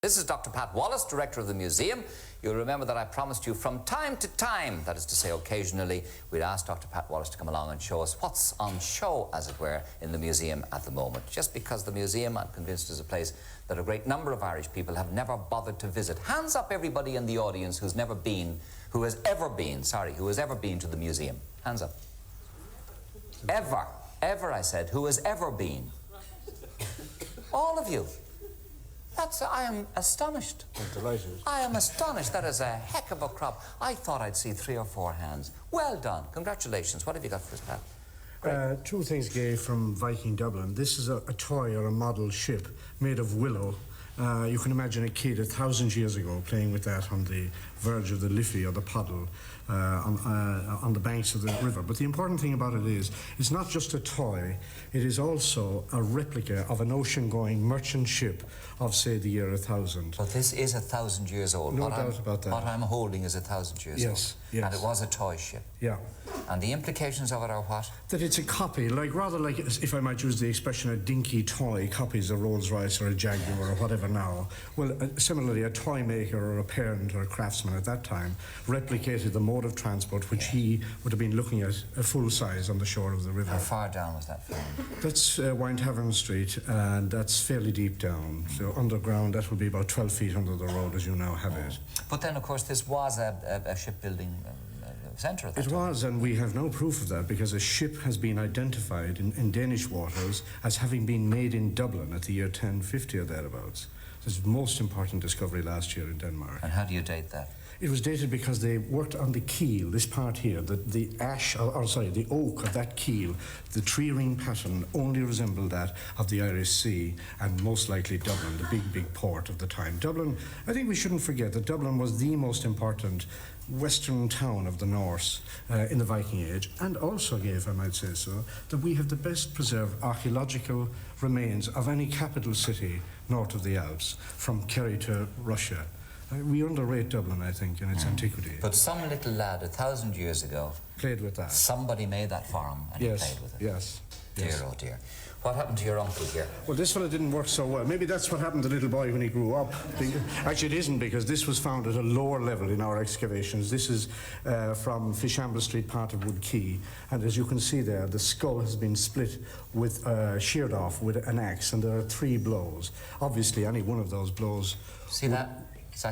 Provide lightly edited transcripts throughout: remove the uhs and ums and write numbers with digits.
This is Dr. Pat Wallace, Director of the Museum. You'll remember that I promised you from time to time, that is to say occasionally, we'd ask Dr. Pat Wallace to come along and show us what's on show, as it were, in the museum at the moment. Just because the museum, I'm convinced, is a place that a great number of Irish people have never bothered to visit. Hands up everybody in the audience who has ever been to the museum. Hands up. Ever, I said, who has ever been. All of you. I am astonished. I'm delighted. I am astonished. That is a heck of a crop. I thought I'd see 3 or 4 hands. Well done. Congratulations. What have you got for us, Pat? 2 things, Gay, from Viking Dublin. This is a toy or a model ship made of willow. You can imagine a kid 1,000 years ago playing with that on the verge of the Liffey or the Puddle on the banks of the river. But the important thing about it is, it's not just a toy, it is also a replica of an ocean-going merchant ship of, say, the year 1000. But this is 1,000 years old. No doubt about that. What I'm holding is 1,000 years old. Yes. And it was a toy ship. Yeah. And the implications of it are what? That it's a copy, rather like, if I might use the expression, a dinky toy copies a Rolls-Royce or a Jaguar or whatever now. Well, similarly, a toy maker or a parent or a craftsman at that time replicated the mode of transport which he would have been looking at a full size on the shore of the river. How far down was that found? That's Winetavern Street, and that's fairly deep down. So underground, that would be about 12 feet under the road as you now have it. But then, of course, this was a shipbuilding centre at that time. It was, and we have no proof of that because a ship has been identified in Danish waters as having been made in Dublin at the year 1050 or thereabouts. It's the most important discovery last year in Denmark. And how do you date that? It was dated because they worked on the keel, this part here, the oak of that keel, the tree-ring pattern only resembled that of the Irish Sea and most likely Dublin, the big port of the time. Dublin, I think we shouldn't forget that Dublin was the most important western town of the Norse in the Viking Age, and also, if I might say so, that we have the best preserved archaeological remains of any capital city north of the Alps, from Kerry to Russia. We underrate Dublin, I think, in its antiquity. But some little lad 1,000 years ago played with that. Somebody made that for him and he played with it. Yes. Dear, oh dear. What happened to your uncle here? Well, this fella didn't work so well. Maybe that's what happened to the little boy when he grew up. Actually, it isn't, because this was found at a lower level in our excavations. This is from Fishamble Street, part of Wood Quay. And as you can see there, the skull has been split with, sheared off with an axe, and there are 3 blows. Obviously, any one of those blows... See that? It's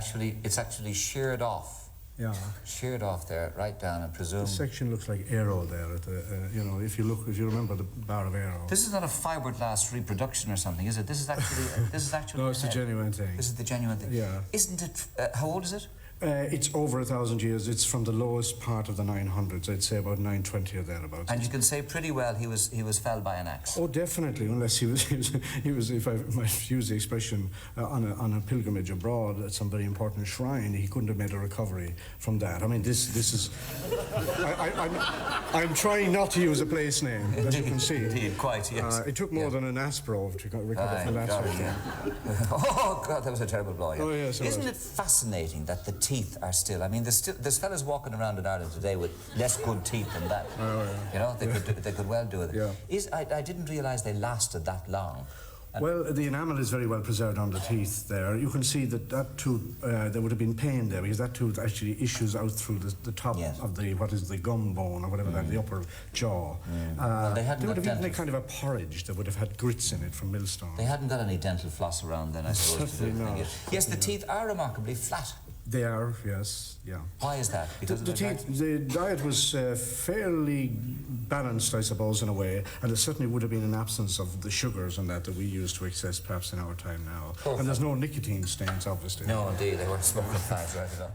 actually sheared off. Yeah. Sheared off there, right down, and presume... The section looks like arrow there, at the, you know, if you remember the bar of arrow. This is not a fiberglass reproduction or something, is it? This is actually... No, it's a genuine thing. This is the genuine thing? Yeah. Isn't it... how old is it? It's over 1,000 years. It's from the lowest part of the 900s, I'd say about 920 or thereabouts. And you can say pretty well he was felled by an axe. Oh, definitely, unless he was, if I might use the expression, on a pilgrimage abroad at some very important shrine. He couldn't have made a recovery from that. I mean, this is... I'm trying not to use a place name, as you can see. Indeed, quite, yes. It took more than an Asprov to recover from that sort of thing. Oh, God, that was a terrible blow. Yeah. Oh, yes, Isn't it fascinating that the teeth are still... I mean, there's fellas walking around in Ireland today with less good teeth than that. Oh, yeah. You know, they could well do it. Yeah. I didn't realise they lasted that long. Well, the enamel is very well preserved on the teeth there. You can see that tooth, there would have been pain there, because that tooth actually issues out through the top of the gum bone, or whatever that, the upper jaw. Well, they would have eaten a kind of a porridge that would have had grits in it from millstone. They hadn't got any dental floss around then, I suppose. Certainly not. Yes, the teeth are remarkably flat. They are, yes, yeah. Why is that? Because the diet was fairly balanced, I suppose, in a way, and it certainly would have been an absence of the sugars and that we use to excess perhaps in our time now. And there's no nicotine stains, obviously. No, indeed, they weren't smoking fags right at all.